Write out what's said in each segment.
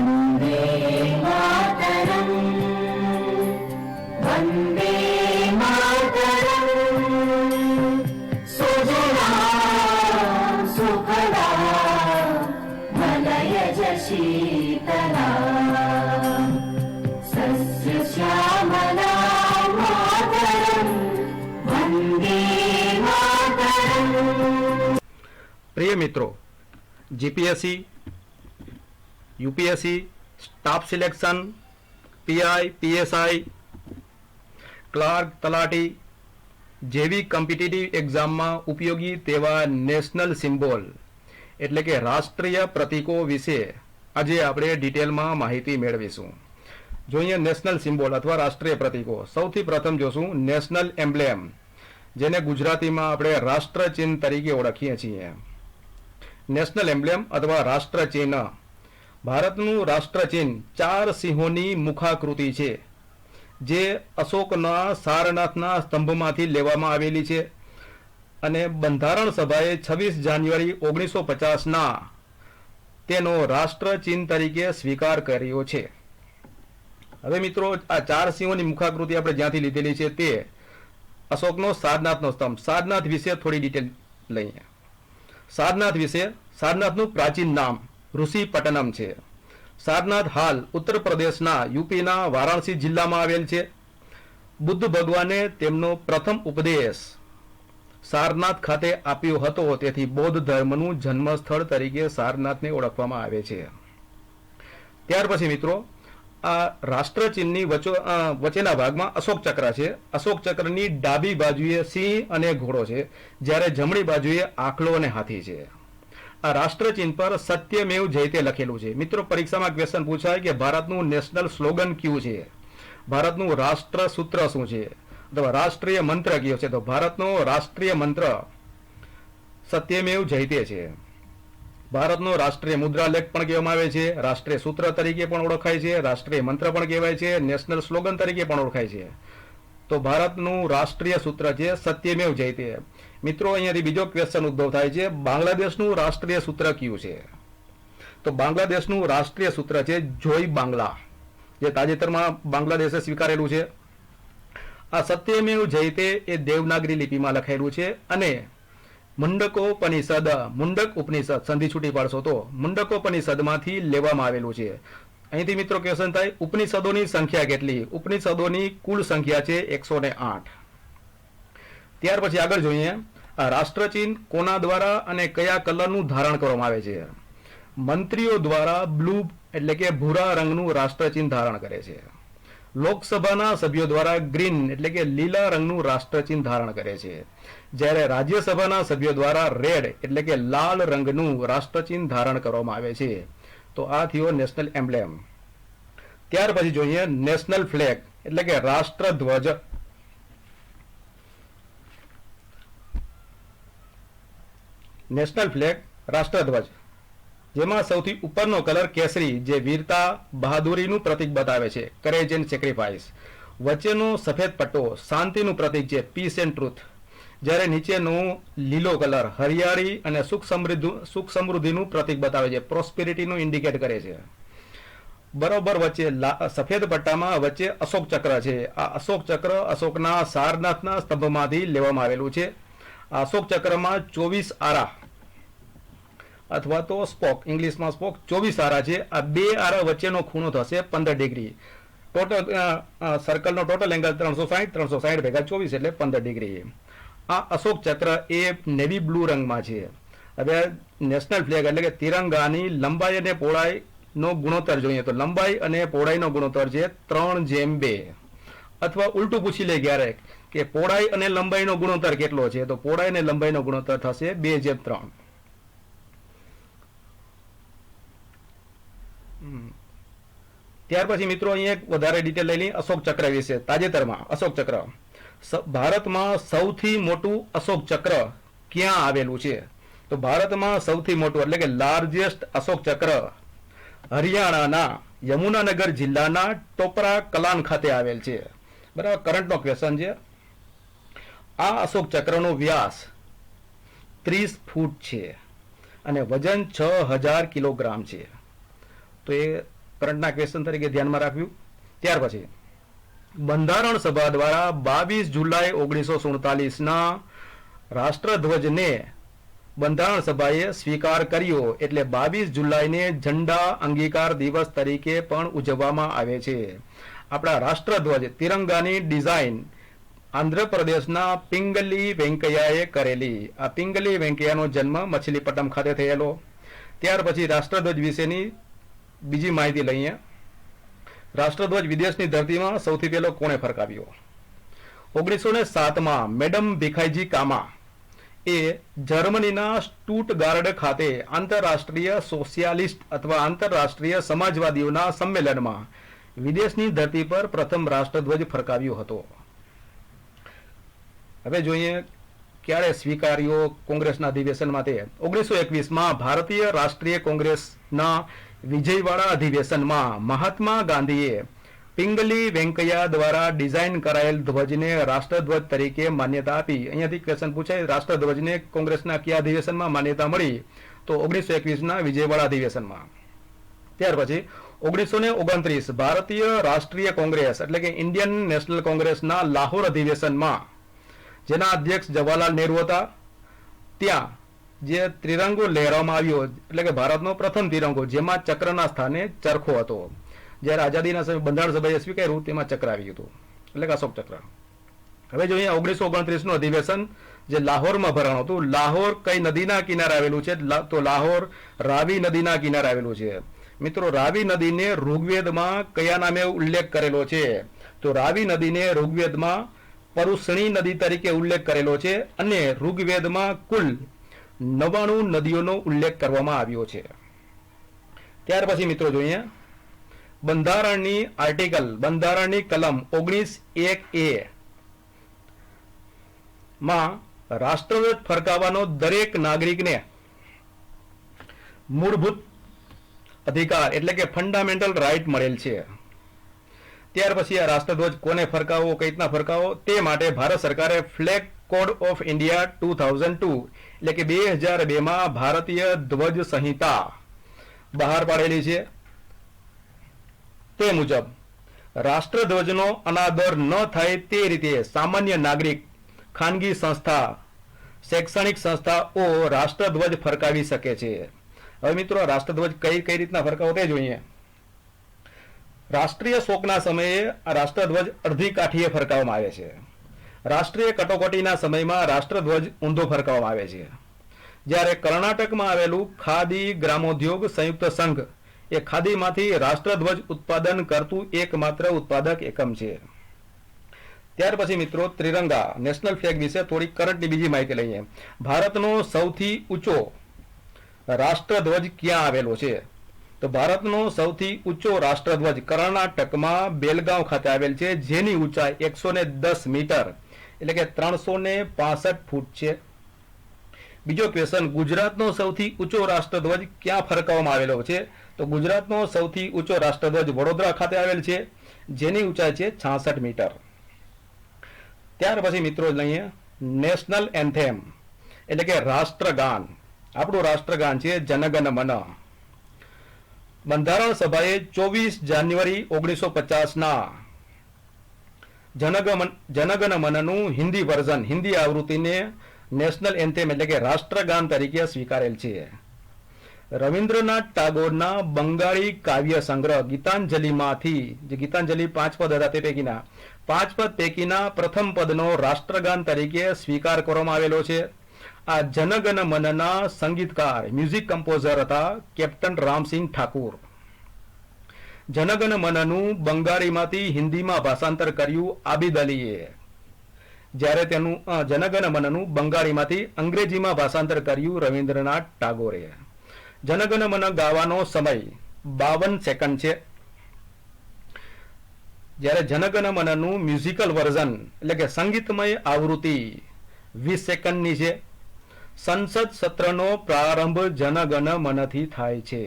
वन्दे मातरम् वन्दे मातरम् सुजला सुफला मलयज शीतला सस्य श्यामला मातरम् वन्दे मातरम्। प्रिय मित्रों, GPSC, UPSC, staff selection, PI, PSI, clerk, तलाटी જેવી કોમ્પિટિટિવ એક્ઝામમાં ઉપયોગી તેવા નેશનલ સિમ્બોલ એટલે કે રાષ્ટ્રીય પ્રતીકો વિશે આજે આપણે ડિટેલમાં માહિતી મેળવીશું। જોઈએ નેશનલ સિમ્બોલ અથવા રાષ્ટ્રીય પ્રતીકો। સૌથી પ્રથમ જોશું નેશનલ એમ્બ્લેમ, જેને ગુજરાતીમાં આપણે રાષ્ટ્રચિહ્ન તરીકે ઓળખીએ છીએ। નેશનલ એમ્બ્લેમ અથવા રાષ્ટ્રચિહ્ન ભારતનું રાષ્ટ્રચિહ્ન 4 સિંહોની મુખાકૃતિ છે, જે અશોકના સારનાથના સ્તંભમાંથી લેવામાં આવેલી છે અને બંધારણ સભાએ 26 જાન્યુઆરી 1950ના તેનો રાષ્ટ્રચિહ્ન તરીકે સ્વીકાર કર્યો છે। હવે મિત્રો, આ 4 સિંહોની મુખાકૃતિ આપણે જ્યાંથી લીધેલી છે તે અશોકનો સારનાથનો સ્તંભ। સારનાથ વિશે થોડી ડિટેલ લઈએ। સારનાથ વિશે, સારનાથનું પ્રાચીન નામ ઋષિપટ્ટનમ છે। सारनाथ हाल उत्तर प्रदेशना यूपीना वाराणसी जिल्ला में आवेल छे। बुद्ध भगवाने तेमनो प्रथम उपदेश सारनाथ खाते आप्यो हतो, तेथी बौद्ध धर्मनु जन्मस्थळ तरीके सारनाथने ओळखवामां आवे छे। त्यार पछी मित्रों, आ राष्ट्रचिह्ननी वच्चेना भागमां अशोक चक्र छे। अशोक चक्रनी डाबी बाजुए सिंह अने घोड़ो छे, ज्यारे जमणी बाजुए आखलो अने हाथी छे। आ राष्ट्रचिह्न पर सत्यमेव जयते लखेलू है। मित्रों, परीक्षा में क्वेश्चन पूछाय कि भारतनु नेशनल स्लोगन क्यू है, भारतनु राष्ट्र सूत्र शुं छे अथवा राष्ट्रीय मंत्र कयो छे, तो भारतनो राष्ट्रीय मंत्र सत्यमेव जयते छे। भारतनो राष्ट्रीय मुद्रालेख पण कहेवामां आवे छे, राष्ट्रीय सूत्र तरीके पण ओळखाय छे, राष्ट्रीय मंत्र पण कहेवाय छे, नेशनल स्लोगन तरीके पण ओळखाय छे। तो भारतनु राष्ट्रीय सूत्र छे सत्यमेव जयते। मित्रों, अहींयाथी बीजो क्वेश्चन उद्भव थाय छे, बांग्लादेशनु राष्ट्रीय सूत्र क्यू छे? तो बांग्लादेशनु राष्ट्रीय सूत्र छे जोय बांग्ला, जे ताजेतरमां बांग्लादेशे स्वीकारेलुं छे। आ सत्यमेव जयते ए देवनागरी लिपिमां लखाયેલું છે અને મુંડકોપનિષદ, મુંડક ઉપનિષદ સંધિ છૂટી પાડશો તો મુંડકોપનિષદમાંથી લેવામાં આવેલું છે। અહીંથી મિત્રો ક્વેશ્ચન થાય, ઉપનિષદોની સંખ્યા કેટલી? ઉપનિષદોની કુલ સંખ્યા છે 108। ત્યાર પછી આગળ જોઈએ, આ રાષ્ટ્રચિહ્ન કોના દ્વારા અને કયા કલરનું ધારણ કરવામાં આવે છે? મંત્રીઓ દ્વારા બ્લુ એટલે કે ભૂરા રંગનું રાષ્ટ્રચિહ્ન ધારણ કરે છે। લોકસભાના સભ્યો દ્વારા ગ્રીન એટલે કે લીલા રંગનું રાષ્ટ્રચિહ્ન ધારણ કરે છે, જ્યારે રાજ્યસભાના સભ્યો દ્વારા રેડ એટલે કે લાલ રંગનું રાષ્ટ્રચિહ્ન ધારણ કરવામાં આવે છે। तो आ थयो नेशनल एम्ब्लेम। त्यार पछी जोईए नेशनल फ्लेग એટલે કે રાષ્ટ્રધ્વજ। नेशनल फ्लेग राष्ट्रध्वज, जेमां सौथी उपरनो कलर केसरी, जे वीरता बहादुरीनुं प्रतीक बतावे छे, करेज एंड सेक्रिफाइस। वच्चेनो सफेद पट्टो शांतिनुं प्रतीक छे, पीस एंड ट्रुथ, જ્યારે નીચેનો લીલો કલર હરિયાળી અને સુખ સમૃદ્ધિનું પ્રતીક બતાવે છે, પ્રોસ્પેરિટીનું ઇન્ડિકેટ કરે છે। બરોબર વચ્ચે સફેદ પટ્ટામાં વચ્ચે અશોક ચક્ર છે। આ અશોક ચક્ર અશોકના સારનાથના સ્તંભમાંથી લેવામાં આવેલું છે। આ અશોક ચક્રમાં 24 આરા અથવા તો સ્પોક, ઇંગ્લિશમાં સ્પોક 24 આરા છે। આ બે આરા વચ્ચેનો ખૂણો થશે 15 ડિગ્રી। ટોટલ સર્કલનો ટોટલ એંગલ 360 ભેગા 24 એટલે 15 ડિગ્રી। आ अशोक चक्र ए नेवी ब्लू रंग में छे। हवे नेशनल फ्लेग એટલે કે तिरंगानी लंबाई અને પહોળાઈનો ગુણોત્તર જોઈએ તો લંબાઈ અને પહોળાઈનો ગુણોત્તર છે 3:2। અથવા ઉલટું પૂછી લે ક્યારેક કે પહોળાઈ અને લંબાઈનો ગુણોત્તર કેટલો છે, તો પહોળાઈ અને લંબાઈનો ગુણોત્તર થશે 2:3। ત્યાર પછી મિત્રો અહીં એક વધારે ડિટેલ લઈ લઈએ અશોક ચક્ર વિશે। તાજેતરમાં અશોક ચક્ર भारत में सौथी मोटू अशोक चक्र क्या आवेलू छे? तो भारत में सौथी मोटू एटले के लार्जेस्ट अशोक चक्र हरियाणाना यमुनानगर जिल्लाना टोपरा कलान खाते आवेल छे। बराबर, करंट नो क्वेश्चन छे। आ अशोक चक्रनो व्यास 30 फूट छे અને વજન 6000 કિલોગ્રામ છે। તો એ કરંટના ક્વેશ્ચન તરીકે ધ્યાનમાં રાખ્યું. ત્યાર પછી બંધારણ સભા દ્વારા 22 જુલાઈ 1947ના રાષ્ટ્રધ્વજને બંધારણ સભાએ સ્વીકાર કર્યો, એટલે 22 જુલાઈને ઝંડા અંગીકાર દિવસ તરીકે પણ ઉજવવામાં આવે છે. આપણા રાષ્ટ્રધ્વજ તિરંગાની ડિઝાઇન આંધ્રપ્રદેશના પિંગલી વેંકૈયાએ કરેલી. આ પિંગલી વેંકૈયાનો જન્મ મછલીપટ્ટમ ખાતે થયેલો. ત્યાર પછી રાષ્ટ્રધ્વજ વિશેની બીજી માહિતી લઈએ. રાષ્ટ્રધ્વજ વિદેશની ધરતીમાં સૌથી પહેલો કોણે ફરકાવ્યો? 1907માં મેડમ ભીખાઈજી કામા એ જર્મનીના સ્ટુટગાર્ડ ખાતે આંતરરાષ્ટ્રીય સોશિયાલિસ્ટ અથવા આંતરરાષ્ટ્રીય સમાજવાદીઓના સંમેલનમાં વિદેશની ધરતી પર પ્રથમ રાષ્ટ્રધ્વજ ફરકાવ્યો હતો. હવે જોઈએ ક્યારે સ્વીકાર્યો કોંગ્રેસના અધિવેશનમાં. તે 1921માં ભારતીય રાષ્ટ્રીય કોંગ્રેસના વિજયવાડા અધિવેશનમાં મહાત્મા ગાંધીએ પિંગલી વેંકૈયા દ્વારા ડિઝાઇન કરાયેલ ધ્વજને રાષ્ટ્રધ્વજ તરીકે માન્યતા આપી. અહીંયાથી ક્વેશ્ચન પૂછાય, રાષ્ટ્રધ્વજને કોંગ્રેસના કયા અધિવેશનમાં માન્યતા મળી? તો 1921ના વિજયવાડા અધિવેશનમાં. ત્યાર પછી 1929 ભારતીય રાષ્ટ્રીય કોંગ્રેસ એટલે કે ઇન્ડિયન નેશનલ કોંગ્રેસના લાહોર અધિવેશનમાં, જેના અધ્યક્ષ જવાહરલાલ નહેરુ હતા, ત્યાં જે ત્રિરંગો લહેરાવવામાં આવ્યો, એટલે કે ભારતનો પ્રથમ તિરંગો, જેમાં ચક્રના સ્થાને ચરખો હતો. જ્યારે આઝાદીના સમયે બંધારણ સભાએ સ્વીકાર્યું તેમાં ચક્ર આવી હતું, એટલે કે અશોક ચક્ર. હવે જોઈએ 1929નું અધિવેશન જે લાહોરમાં ભરાણું હતું. લાહોર કઈ નદીના કિનારે આવેલું છે? તો લાહોર રાવી નદીના કિનારે આવેલું છે. મિત્રો, રાવી નદીને ઋગ્વેદમાં કયા નામે ઉલ્લેખ કરેલો છે? તો રાવી નદીને ઋગ્વેદમાં પરુષણી નદી તરીકે ઉલ્લેખ કરેલો છે, અને ઋગ્વેદમાં કુલ 99 નદીઓનો ઉલ્લેખ કરવામાં આવ્યો છે. ત્યાર પછી મિત્રો જોઈએ બંધારણની આર્ટિકલ, બંધારણની કલમ 19(1)(a) માં રાષ્ટ્રધ્વજ ફરકાવવાનો દરેક નાગરિકને મૂળભૂત અધિકાર એટલે કે ફંડામેન્ટલ રાઇટ મળેલ છે. ત્યાર પછી આ રાષ્ટ્રધ્વજ કોને ફરકાવવો, કઈ રીતના ફરકાવવો, તે માટે ભારત સરકારે ફ્લેગ કોડ ઓફ ઇન્ડિયા 2002 એટલે કે 2002માં ભારતીય ધ્વજ સંહિતા બહાર પાડેલી છે. તે મુજબ રાષ્ટ્રધ્વજનો અનાદર ન થાય તે રીતે સામાન્ય નાગરિક, ખાનગી સંસ્થા, શૈક્ષણિક સંસ્થાઓ રાષ્ટ્રધ્વજ ફરકાવી શકે છે. હવે મિત્રો, રાષ્ટ્રધ્વજ કઈ રીતના ફરકાવો તે જોઈએ. રાષ્ટ્રીય શોકના સમયે આ રાષ્ટ્રધ્વજ અડધી કાઠીએ ફરકાવવામાં આવે છે. રાષ્ટ્રીય કટોકટીના સમયમાં રાષ્ટ્રધ્વજ ઊંધો ફરકાવવામાં આવે છે. જ્યારે કર્ણાટકમાં આવેલું ખાદી ગ્રામોદ્યોગ સંયુક્ત સંઘ એ ખાદીમાંથી રાષ્ટ્રધ્વજ ઉત્પાદન કરતું એકમાત્ર ઉત્પાદક એકમ છે. ત્યાર પછી મિત્રો ત્રિરંગા નેશનલ ફ્લેગ વિશે થોડી કરંટની બીજી માહિતી લઈએ. ભારતનો સૌથી ઊંચો રાષ્ટ્રધ્વજ ક્યાં આવેલો છે? તો ભારતનો સૌથી ઊંચો રાષ્ટ્રધ્વજ કર્ણાટકમાં બેલગાંવ ખાતે આવેલ છે, જેની ઊંચાઈ 110 મીટર એટલે કે 365 ફૂટ છે. બીજો ક્વેશ્ચન, ગુજરાતનો સૌથી ઊંચો રાષ્ટ્રધ્વજ ક્યાં ફરકાવવામાં આવેલો છે? તો ગુજરાતનો સૌથી ઊંચો રાષ્ટ્રધ્વજ વડોદરા ખાતે આવેલ છે, જેની ઊંચાઈ છે 66 મીટર. ત્યાર પછી મિત્રો લઈએ નેશનલ એન્થેમ એટલે કે રાષ્ટ્રગાન. આપણું રાષ્ટ્રગાન છે જનગણ મન. બંધારણ સભાએ 24 જાન્યુઆરી 1950ના જનગણ મનનું હિન્દી વર્ઝન, હિન્દી આવૃત્તિને નેશનલ એન્થેમ એટલે કે રાષ્ટ્રગાન તરીકે સ્વીકારેલ છે. રવિન્દ્રનાથ ટાગોરના બંગાળી કાવ્ય સંગ્રહ ગીતાંજલિમાંથી, જે ગીતાંજલિ 5 પદ હતા તે પૈકીના 5 પદ પૈકીના પ્રથમ પદનો રાષ્ટ્રગાન તરીકે સ્વીકાર કરવામાં આવેલો છે. આ જનગણ મનના સંગીતકાર, મ્યુઝિક કમ્પોઝર હતા કેપ્ટન રામસિંહ ઠાકુર. જનગણ મનનું બંગાળીમાંથી હિન્દીમાં ભાષાંતર કર્યું આબિદ અલીએ, જ્યારે તેનું જનગણ મનનું બંગાળીમાંથી અંગ્રેજીમાં ભાષાંતર કર્યું રવિન્દ્રનાથ ટાગોરે. જનગણ મન ગાવાનો સમય 52 સેકન્ડ છે, જ્યારે જનગણ મનનું મ્યુઝિકલ વર્ઝન એટલે કે સંગીતમય આવૃત્તિ 20 સેકન્ડની છે. સંસદ સત્રનો પ્રારંભ જનગણ મનથી થાય છે.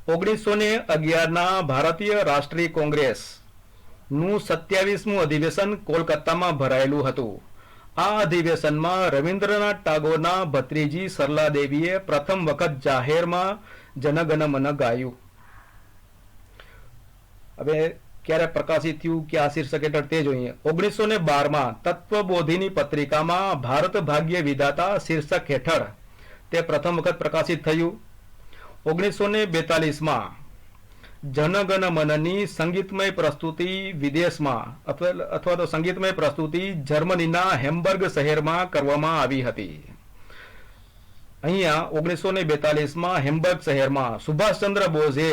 1911ના ભારતીય રાષ્ટ્રીય કોંગ્રેસ નું 27મું અધિવેશન કોલકાતામાં ભરાયેલું હતું. આ અધિવેશનમાં રવિન્દ્રનાથ ટાગોરના ભત્રીજી સરલા દેવીએ પ્રથમ વખત જાહેરમાં જનગણ મન ગાયું. હવે ક્યારે પ્રકાશિત થયું કે આ શીર્ષક હેઠળ તે જોઈએ. 1912માં તત્વબોધિની પત્રિકામાં ભારત ભાગ્ય વિધાતા શીર્ષક હેઠળ તે પ્રથમ વખત પ્રકાશિત થયું. 1942માં જનગણ મનની સંગીતમય પ્રસ્તુતિ વિદેશમાં અથવા તો સંગીતમય પ્રસ્તુતિ જર્મનીના હેમ્બર્ગ શહેરમાં કરવામાં આવી હતી. અહીંયા 1942માં હેમ્બર્ગ શહેરમાં સુભાષચંદ્ર બોઝે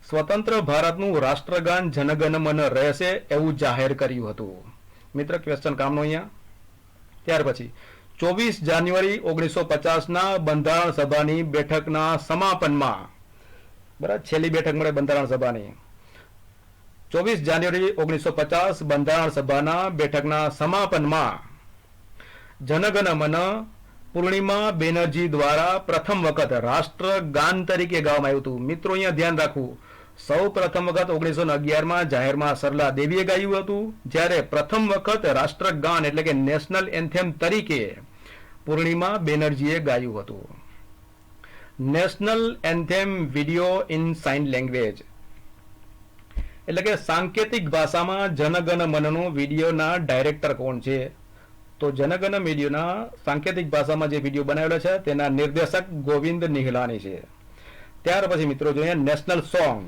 સ્વતંત્ર ભારતનું રાષ્ટ્રગાન જનગણ મન રહેશે એવું જાહેર કર્યું હતું. મિત્ર, ક્વેશ્ચન કામનો અહીંયા. ત્યાર પછી 24 જાન્યુઆરી 1950ના બંધારણ સભાની બેઠકના સમાપનમાં, બરાબર, છેલ્લી બેઠક મળે બંધારણ સભાની 24 જાન્યુઆરી 1950 બંધારણ સભાના બેઠકના સમાપનમાં જનગણ મન પૂર્ણિમા બેનર્જી દ્વારા પ્રથમ વખત રાષ્ટ્રગાન તરીકે ગાવામાં આવ્યું હતું. મિત્રો, અહીંયા ધ્યાન રાખવું, સૌ પ્રથમ વખત 1911માં જાહેરમાં સરલા દેવીએ ગાયું હતું, જ્યારે પ્રથમ વખત રાષ્ટ્રગાન એટલે કે નેશનલ એન્થેમ તરીકે પૂર્ણિમા બેનર્જીએ ગાયું હતું. National anthem video in sign language એટલે કે સાંકેતિક ભાષામાં જનગણ મનનો વિડીયોના ડાયરેક્ટર કોણ છે? તો જનગણ વિડીયોના સાંકેતિક ભાષામાં જે વિડીયો બનાવેલો છે તેના નિર્દેશક ગોવિંદ નિહલાની છે. ત્યાર પછી મિત્રો જોઈએ નેશનલ સોંગ,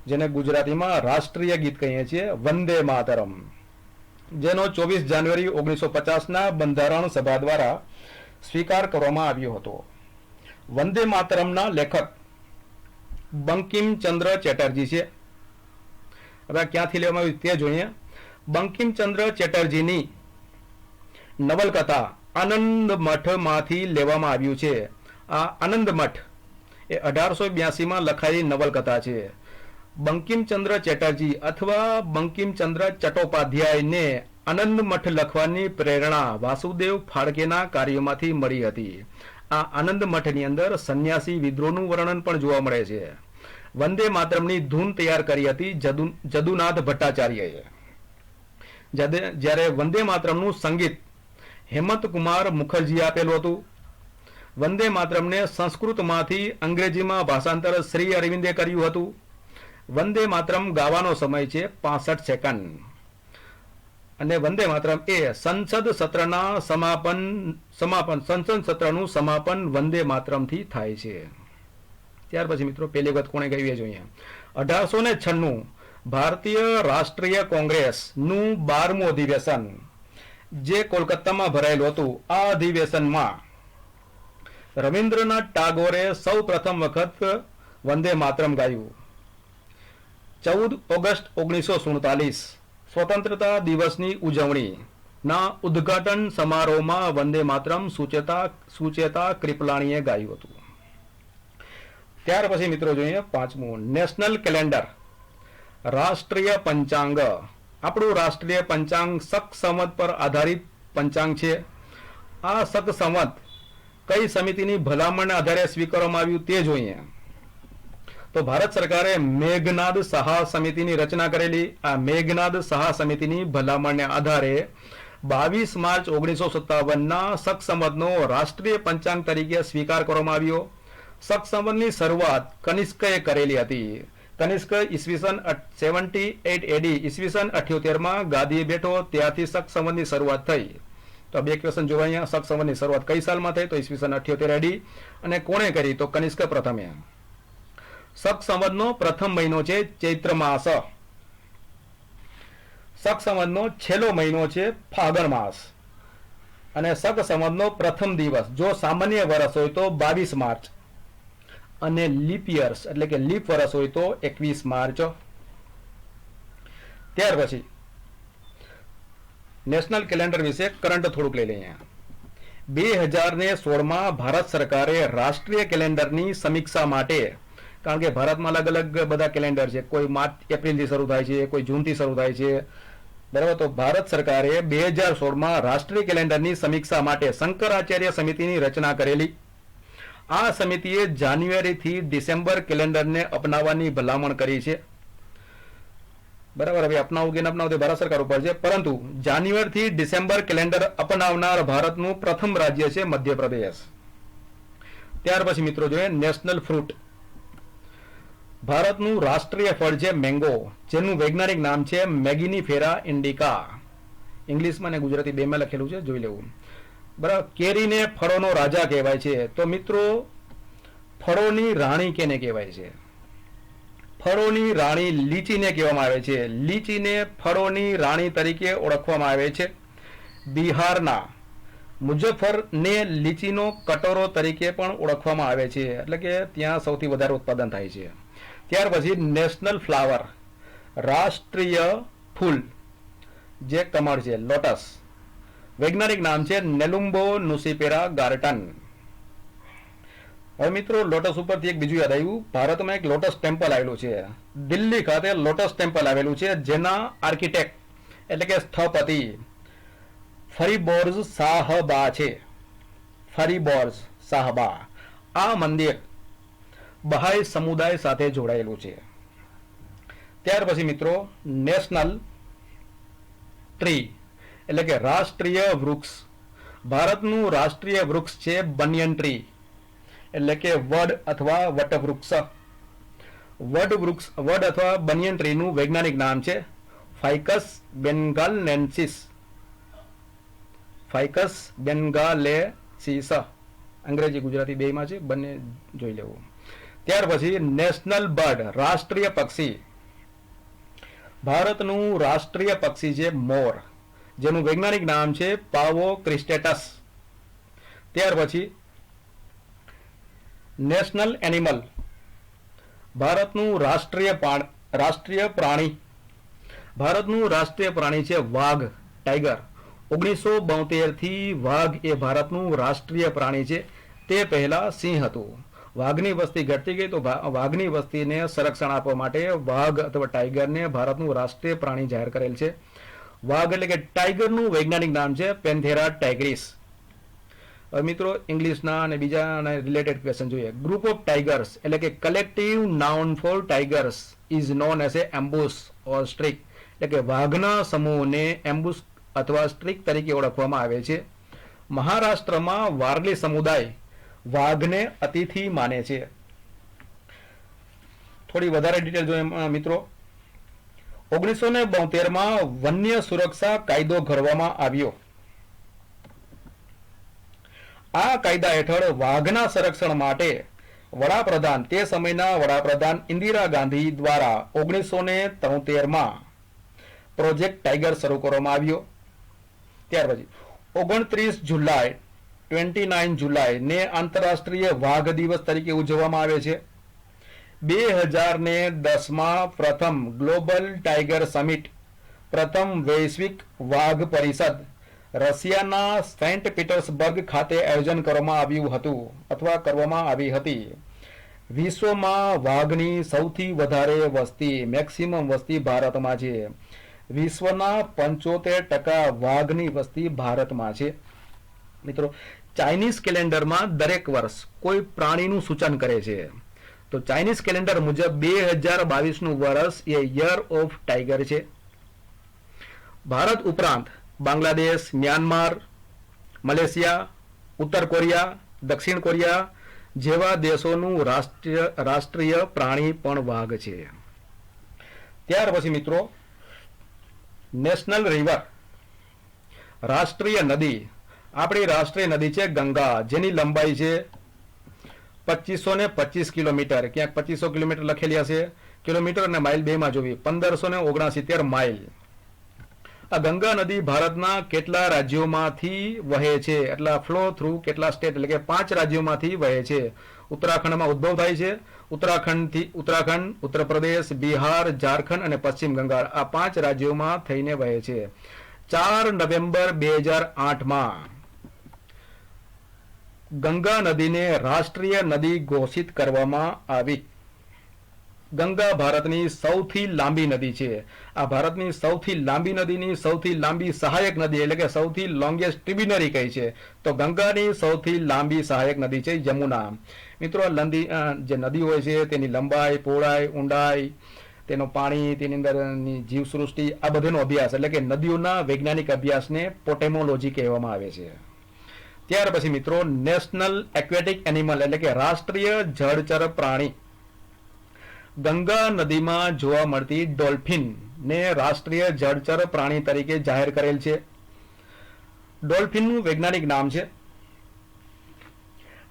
જેને ગુજરાતીમાં રાષ્ટ્રીય ગીત કહીએ છીએ, વંદે માતરમ, જેનો 24 જાન્યુઆરી 1950ના બંધારણ સભા દ્વારા સ્વીકાર કરવામાં આવ્યો હતો. વંદે માતરમના લેખક બંકિમચંદ્ર ચેટર્જી છે. હવે ક્યાંથી લેવામાં આવ્યું તે જોઈએ. બંકિમચંદ્ર ચેટર્જીની નવલકથા આનંદ મઠમાંથી લેવામાં આવ્યું છે. આ આનંદ મઠ એ 1882માં લખાયેલી નવલકથા છે. બંકિમચંદ્ર ચેટર્જી અથવા બંકિમચંદ્ર ચટ્ટોપાધ્યાયને આનંદ મઠ લખવાની પ્રેરણા વાસુદેવ ફાળકેના કાર્યોમાંથી મળી હતી. આ આનંદ મઠની અંદર સંન્યાસી વિદ્રોહનું વર્ણન પણ જોવા મળે છે. વંદે માતરમની ધૂન તૈયાર કરી હતી જદુનાથ ભટ્ટાચાર્યએ, જ્યારે વંદે માતરમનું સંગીત હેમંત કુમાર મુખર્જીએ આપેલું હતું. વંદે માતરમને સંસ્કૃતમાંથી અંગ્રેજીમાં ભાષાંતર શ્રી અરવિંદે કર્યું હતું. વંદે માતરમ ગાવાનો સમય છે 65 સેકન્ડ અને વંદે માતરમ એ સંસદ સત્રના સંસદ સત્રનું સમાપન વંદે માતરમથી થાય છે. ત્યાર પછી મિત્રો પહેલી વખત કોણે ગાયું એ જોઈએ. 1896 ભારતીય રાષ્ટ્રીય કોંગ્રેસનું 12મું અધિવેશન જે કોલકાતામાં ભરાયેલું હતું. આ અધિવેશનમાં રવિન્દ્રનાથ ટાગોરે સૌ પ્રથમ વખત વંદે માતરમ ગાયું. 14 ઓગસ્ટ 1947 સ્વતંત્રતા દિવસની ઉજવણીના ઉદ્ઘાટન સમારોહમાં વંદે માતરમ સુચેતા કૃપલાણીએ ગાયું હતું. ત્યાર પછી મિત્રો જોઈએ 5મું નેશનલ કેલેન્ડર, રાષ્ટ્રીય પંચાંગ. આપણું રાષ્ટ્રીય પંચાંગ શક સંવત પર આધારિત પંચાંગ છે. આ શક સંવત કઈ સમિતિની ભલામણના આધારે સ્વીકારવામાં આવ્યું તે જોઈએ. તો ભારત સરકારે મેઘનાદ સહા સમિતિની રચના કરેલી. આ મેઘનાદ સહા સમિતિની ભલામણને આધારે 22 માર્ચ 1957ના શક સંવતનો રાષ્ટ્રીય પંચાંગ તરીકે સ્વીકાર કરવામાં આવ્યો. શક સંવતની શરૂઆત કનિષ્કએ કરેલી હતી. કનિષ્ક ઈસવીસન 78 એડી ઈસવીસન 78માં ગાદીએ બેઠો, ત્યારથી શક સંવતની શરૂઆત થઈ. તો બે ક્વેશ્ચન જોવા અહીંયા. શક સંવતની શરૂઆત કઈ સાલમાં થઈ? તો ઈસવીસન 78 એડી. અને કોણે કરી? તો કનિષ્ક પ્રથમે. શક સંવતનો પ્રથમ મહિનો છે ચૈત્ર માસ. શક સંવતનો છેલ્લો મહિનો છે ફાગણ માસ. અને શક સંવતનો પ્રથમ દિવસ જો સામાન્ય વર્ષ હોય તો 22 માર્ચ અને લીપ યર્સ એટલે કે લીપ વર્ષ હોય તો 21 માર્ચ. ત્યાર પછી નેશનલ કેલેન્ડર વિશે કરંટ થોડુંક લઈ લઈએ. 2016માં ભારત સરકારે રાષ્ટ્રીય કેલેન્ડરની સમીક્ષા માટે, કારણ કે ભારતમાં અલગ અલગ બધા કેલેન્ડર છે, કોઈ માર્ચ એપ્રિલથી શરૂ થાય છે, કોઈ જૂનથી શરૂ થાય છે, બરાબર. તો ભારત સરકારે 2016માં રાષ્ટ્રીય કેલેન્ડરની સમીક્ષા માટે શંકરાચાર્ય સમિતિની રચના કરેલી. આ સમિતિએ જાન્યુઆરીથી ડિસેમ્બર કેલેન્ડરને અપનાવવાની ભલામણ કરી છે, બરાબર. હવે અપનાવવું કે ન અપનાવવું તે ભારત સરકાર ઉપર છે, પરંતુ જાન્યુઆરીથી ડિસેમ્બર કેલેન્ડર અપનાવનાર ભારતનું પ્રથમ રાજ્ય છે મધ્યપ્રદેશ. ત્યાર પછી મિત્રો જોઈએ નેશનલ ફ્રૂટ. ભારતનું રાષ્ટ્રીય ફળ છે મેંગો, જેનું વૈજ્ઞાનિક નામ છે મેગિનીફેરા ઇન્ડિકા. ઇંગ્લિશમાં અને ગુજરાતી બેમાં લખેલું છે, જોઈ લેવું. બરાબર. કેરીને ફળોનો રાજા કહેવાય છે. તો મિત્રો, ફળોની રાણી કેને કહેવાય છે? ફળોની રાણી લીચીને કહેવામાં આવે છે. લીચીને ફળોની રાણી તરીકે ઓળખવામાં આવે છે. બિહારના મુઝફ્ફરને લીચીનો કટોરો તરીકે પણ ઓળખવામાં આવે છે, એટલે કે ત્યાં સૌથી વધારે ઉત્પાદન થાય છે. ત્યાર પછી નેશનલ ફ્લાવર, રાષ્ટ્રીય ફૂલ જે કમળ છે, લોટસ. વૈજ્ઞાનિક નામ છે નેલુમ્બો નુસીફેરા ગાર્ટન. હવે મિત્રો, લોટસ ઉપરથી એક બીજું યાદ આવ્યું. ભારતમાં એક લોટસ ટેમ્પલ આવેલું છે. દિલ્હી ખાતે લોટસ ટેમ્પલ આવેલું છે, જેના આર્કિટેક્ટ એટલે કે સ્થપતિ ફરીબોર્ઝ સાહબા છે. ફરીબોર્ઝ સાહબા. આ મંદિર બહાઈ સમુદાય સાથે જોડાયેલું છે. ત્યાર પછી મિત્રો, નેશનલ ટ્રી એટલે કે રાષ્ટ્રીય વૃક્ષ. ભારતનું રાષ્ટ્રીય વૃક્ષ છે બનિયન ટ્રી, એટલે કે વડ અથવા વટવૃક્ષ. વડ અથવા બનિયન ટ્રીનું વૈજ્ઞાનિક નામ છે ફાઇકસ બેન્ગાલેન્સિસ. ફાઇકસ બેન્ગાલેન્સિસ. અંગ્રેજી ગુજરાતી બેયમાં છે, બંને જોઈ લેવું. ત્યાર પછી નેશનલ બર્ડ, રાષ્ટ્રીય પક્ષી. ભારતનું રાષ્ટ્રીય પક્ષી છે મોર, જેનું વૈજ્ઞાનિક નામ છે પાવો ક્રિસ્ટેટસ. ત્યાર પછી નેશનલ એનિમલ, ભારતનું રાષ્ટ્રીય પ્રાણી. ભારતનું રાષ્ટ્રીય પ્રાણી છે વાઘ, ટાઈગર. 1972 થી વાઘ એ ભારતનું રાષ્ટ્રીય પ્રાણી છે. તે પહેલા સિંહ હતું. વાઘની વસ્તી ઘટતી ગઈ, તો વાઘની વસ્તીને સંરક્ષણ આપવા માટે વાઘ અથવા ટાઈગરને ભારતનું રાષ્ટ્રીય પ્રાણી જાહેર કરેલ છે. વાઘ એટલે કે ટાઈગરનું વૈજ્ઞાનિક નામ છે પેન્થેરા ટાઇગ્રીસ. હવે મિત્રો, ઇંગ્લિશના અને બીજા રિલેટેડ ક્વેશ્ચન જોઈએ. ગ્રુપ ઓફ ટાઈગર્સ એટલે કે collective noun for tigers is known as a ambush or streak. એટલે કે વાઘના સમૂહને એમ્બુશ અથવા સ્ટ્રીક તરીકે ઓળખવામાં આવે છે. મહારાષ્ટ્રમાં વારલી સમુદાય વાઘને અતિથિ માને છે. થોડી વધારે ડિટેલ જોઈએ મિત્રો. 1972માં વન્ય સુરક્ષા કાયદો ઘડવામાં આવ્યો. આ કાયદા હેઠળ વાઘના સંરક્ષણ માટે વડાપ્રધાન, તે સમયના વડાપ્રધાન ઇન્દિરા ગાંધી દ્વારા 1973માં પ્રોજેક્ટ ટાઈગર શરૂ કરવામાં આવ્યો. ત્યાર પછી 29 જુલાઈ ને આંતરરાષ્ટ્રીય વાઘ દિવસ તરીકે ઉજવવામાં આવે છે. 2010માં પ્રથમ ગ્લોબલ ટાઈગર સમિટ, પ્રથમ વૈશ્વિક વાઘ પરિષદ રશિયાના સેન્ટ પીટર્સબર્ગ ખાતે આયોજન કરવામાં આવ્યું હતું અથવા કરવામાં આવી હતી. વિશ્વમાં વાઘની સૌથી વધારે વસ્તી, મેક્સિમમ વસ્તી ભારતમાં છે. વિશ્વના 75% વાઘની વસ્તી ભારતમાં છે. મિત્રો, ચાઇનીઝ કેલેન્ડરમાં દરેક વર્ષ કોઈ પ્રાણીનું સૂચન કરે છે. તો ચાઇનીઝ કેલેન્ડર મુજબ 2022નું વર્ષ એ યર ઓફ ટાઈગર છે. ભારત ઉપરાંત બાંગ્લાદેશ, મ્યાનમાર, મલેશિયા, ઉત્તર કોરિયા, દક્ષિણ કોરિયા જેવા દેશોનું રાષ્ટ્રીય પ્રાણી પણ વાઘ છે. ત્યાર પછી મિત્રો, નેશનલ રિવર, રાષ્ટ્રીય નદી. આપણી રાષ્ટ્રીય નદી છે ગંગા, જેની લંબાઈ છે 2525 કિલોમીટર. ક્યાંક 2500 કિલોમીટર લખેલી હશે, કિલોમીટર અને માઇલ બેમાં જોવી. 1569 માઇલ. આ ગંગા નદી ભારતના કેટલા રાજ્યોમાંથી વહે છે, એટલે ફ્લો થ્રુ કેટલા સ્ટેટ, એટલે કે 5 રાજ્યોમાંથી વહે છે. ઉત્તરાખંડમાં ઉદ્ભવ થાય છે. ઉત્તરાખંડ, ઉત્તર પ્રદેશ, બિહાર, ઝારખંડ અને પશ્ચિમ બંગાળ, આ 5 રાજ્યોમાં થઈને વહે છે. 4 નવેમ્બર 2008માં ગંગા નદીને રાષ્ટ્રીય નદી ઘોષિત કરવામાં આવી. ગંગા ભારતની સૌથી લાંબી નદી છે. આ ભારતની સૌથી લાંબી નદીની સૌથી લાંબી સહાયક નદી, એટલે કે સૌથી લોંગેસ્ટ ટ્રિબ્યુનરી કહી છે. તો ગંગાની સૌથી લાંબી સહાયક નદી છે યમુના. મિત્રો, જે નદી હોય છે તેની લંબાઈ, પહોળાઈ, ઊંડાઈ, તેનું પાણી, તેની અંદરની જીવસૃષ્ટિ, આ બધાનો અભ્યાસ એટલે કે નદીઓના વૈજ્ઞાનિક અભ્યાસને પોટેમોલોજી કહેવામાં આવે છે. ત્યાર પછી મિત્રો, નેશનલ એક્વેટિક એનિમલ એટલે કે રાષ્ટ્રીય જળચર પ્રાણી. ગંગા નદીમાં જોવા મળતી ડોલ્ફિન ને રાષ્ટ્રીય જળચર પ્રાણી તરીકે જાહેર કરેલ છે. ડોલ્ફિનનું વૈજ્ઞાનિક નામ છે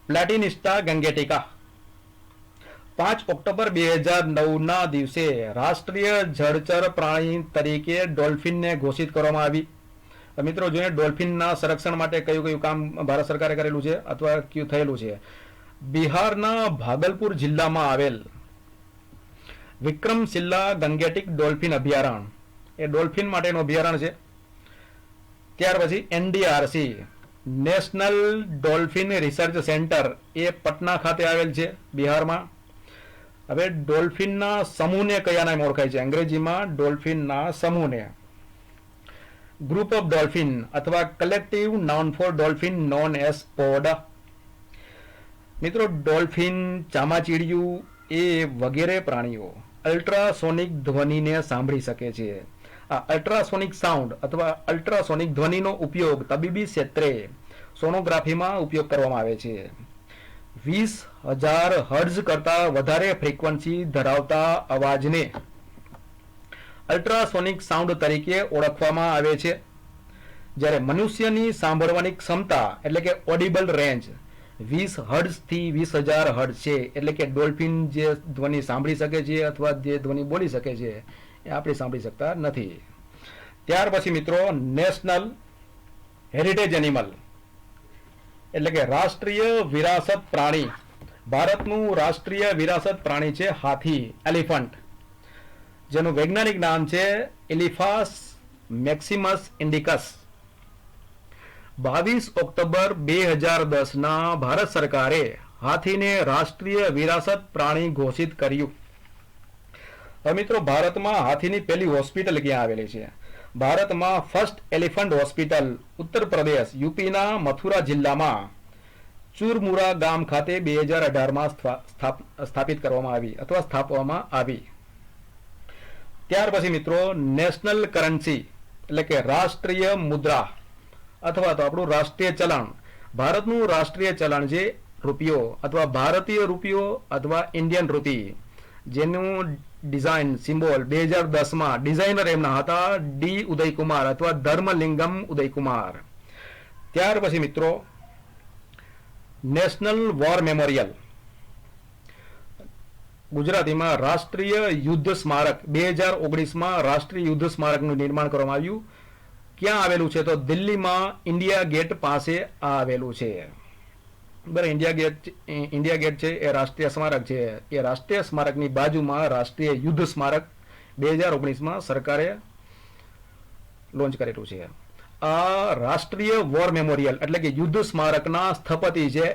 પ્લેટિનિસ્ટા ગંગેટિકા. 5 ઓક્ટોબર 2009ના દિવસે રાષ્ટ્રીય જળચર પ્રાણી તરીકે ડોલ્ફિનને ઘોષિત કરવામાં આવી. મિત્રો જોઈએ ડોલ્ફિનના સંરક્ષણ માટે કયું કયું કામ ભારત સરકારે કરેલું છે અથવા કયું થયેલું છે. બિહારના ભાગલપુર જિલ્લામાં આવેલ વિક્રમશિલા ગંગેટિક ડોલ્ફિન અભયારણ્ય એ ડોલ્ફિન માટેનું અભયારણ્ય છે. ત્યાર પછી NDRC national dolphin research centre એ પટના ખાતે આવેલ છે બિહારમાં. હવે ડોલ્ફિનના સમૂહને કયા નામ ઓળખાય છે? અંગ્રેજીમાં ડોલ્ફિનના સમૂહને ગ્રુપ ઓફ ડોલ્ફિન અથવા collective noun for dolphin known as pod. મિત્રો ડોલ્ફિન, ચામાચીડિયું એ વગેરે પ્રાણીઓ અલ્ટ્રાસોનિક ધ્વનિને સાંભળી શકે છે. આ અલ્ટ્રાસોનિક સાઉન્ડ અથવા અલ્ટ્રાસોનિક ધ્વનિનો ઉપયોગ તબીબી ક્ષેત્રે સોનોગ્રાફીમાં ઉપયોગ કરવામાં આવે છે. 20,000 હર્ટ્ઝ કરતા વધારે ફ્રીક્વન્સી ધરાવતા અવાજને અલ્ટ્રાસોનિક સાઉન્ડ તરીકે ઓળખવામાં આવે છે. જ્યારે મનુષ્યની સાંભળવાની ક્ષમતા એટલે કે ઓડિબલ રેન્જ 20 હર્ટ્ઝ થી 20,000 હર્ટ્ઝ છે. એટલે કે ડોલ્ફિન જે ધ્વનિ સાંભળી શકે છે અથવા જે ધ્વનિ બોલી શકે છે એ આપણે સાંભળી શકતા નથી. ત્યાર પછી મિત્રો નેશનલ હેરિટેજ એનિમલ એટલે કે રાષ્ટ્રીય વિરાસત પ્રાણી. ભારતનું રાષ્ટ્રીય વિરાસત પ્રાણી છે હાથી, એલિફન્ટ, જેનું વૈજ્ઞાનિક નામ છે એલિફાસ મેક્સિમસ ઇન્ડિકસ. 22 ઓક્ટોબર 2010ના ભારત સરકારે હાથીને રાષ્ટ્રીય વિરાસત પ્રાણી ઘોષિત કર્યું. હવે મિત્રો ભારતમાં હાથીની પહેલી હોસ્પિટલ ક્યાં આવેલી છે? ભારતમાં first elephant hospital Uttar Pradesh યુપીના Mathura જિલ્લામાં ચુરમુરા ગામ ખાતે 2018માં સ્થાપિત કરવામાં આવી અથવા સ્થાપવામાં આવી. ત્યાર પછી મિત્રો નેશનલ કરન્સી એટલે કે રાષ્ટ્રીય મુદ્રા અથવા તો આપણું રાષ્ટ્રીય ચલણ. ભારતનું રાષ્ટ્રીય ચલણ છે રૂપિયો અથવા ભારતીય રૂપિયો અથવા ઇન્ડિયન રૂપી, જેનું ડિઝાઇન સિમ્બોલ 2010માં ડિઝાઇનર એમના હતા ડી ઉદયકુમાર અથવા ધર્મલિંગમ ઉદયકુમાર. ત્યાર પછી મિત્રો નેશનલ વોર મેમોરિયલ, ગુજરાતીમાં રાષ્ટ્રીય યુદ્ધ સ્મારક. 2019માં રાષ્ટ્રીય યુદ્ધ સ્મારકનું નિર્માણ કરવામાં આવ્યું. ક્યાં આવેલું છે? તો દિલ્હીમાં ઇન્ડિયા ગેટ પાસે આવેલું છે. બરાબર, ઇન્ડિયા ગેટ છે એ રાષ્ટ્રીય સ્મારક છે. એ રાષ્ટ્રીય સ્મારકની બાજુમાં રાષ્ટ્રીય યુદ્ધ સ્મારક 2019માં સરકારે લોન્ચ કરેલું છે. આ રાષ્ટ્રીય વોર મેમોરિયલ એટલે કે યુદ્ધ સ્મારકના સ્થપતિ છે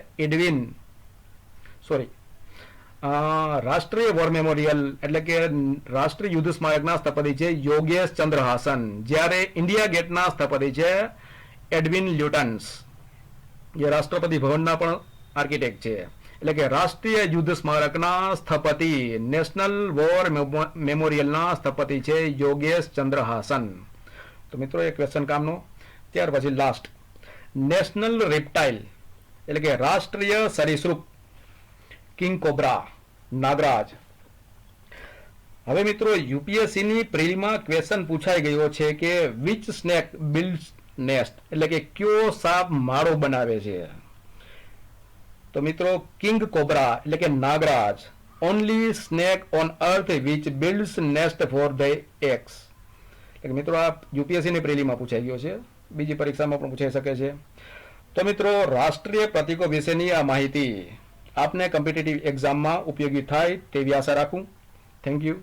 રાષ્ટ્રીય વોર મેમોરિયલ એટલે કે રાષ્ટ્રીય યુદ્ધ સ્મારકના સ્થપતિ છે યોગેશ ચંદ્ર હાસન, જ્યારે ઇન્ડિયા ગેટના સ્થપતિ છે એડવિન લ્યુટન્સ, જે રાષ્ટ્રપતિ ભવનના પણ આર્કિટેક્ટ છે. એટલે કે રાષ્ટ્રીય યુદ્ધ સ્મારકના સ્થપતિ નેશનલ વોર મેમોરિયલના સ્થપતિ છે યોગેશ ચંદ્ર હાસન. તો મિત્રો એ ક્વેશ્ચન કામનો. ત્યાર પછી લાસ્ટ નેશનલ રેપ્ટાઇલ એટલે કે રાષ્ટ્રીય સરીસૃપ કિંગ કોબ્રા, નાગરાજ. હવે મિત્રો યુપીએસસીની પ્રિલિમમાં ક્વેશ્ચન પૂછાઈ ગયો છે કે વિચ સ્નેક બિલ્ડ્સ નેસ્ટ એટલે કે કયો સાપ માળો બનાવે છે? તો મિત્રો કિંગ કોબ્રા એટલે કે નાગરાજ only snake on earth which builds nest for the eggs. એટલે મિત્રો આ યુપીએસસીની પ્રિલિમમાં પૂછાઈ ગયો છે, બીજી પરીક્ષામાં પણ પૂછાઈ શકે છે. તો મિત્રો રાષ્ટ્રીય પ્રતીકો વિશેની આ માહિતી આપને કોમ્પિટિટિવ એક્ઝામમાં ઉપયોગી થાય તેવી આશા રાખું. Thank you.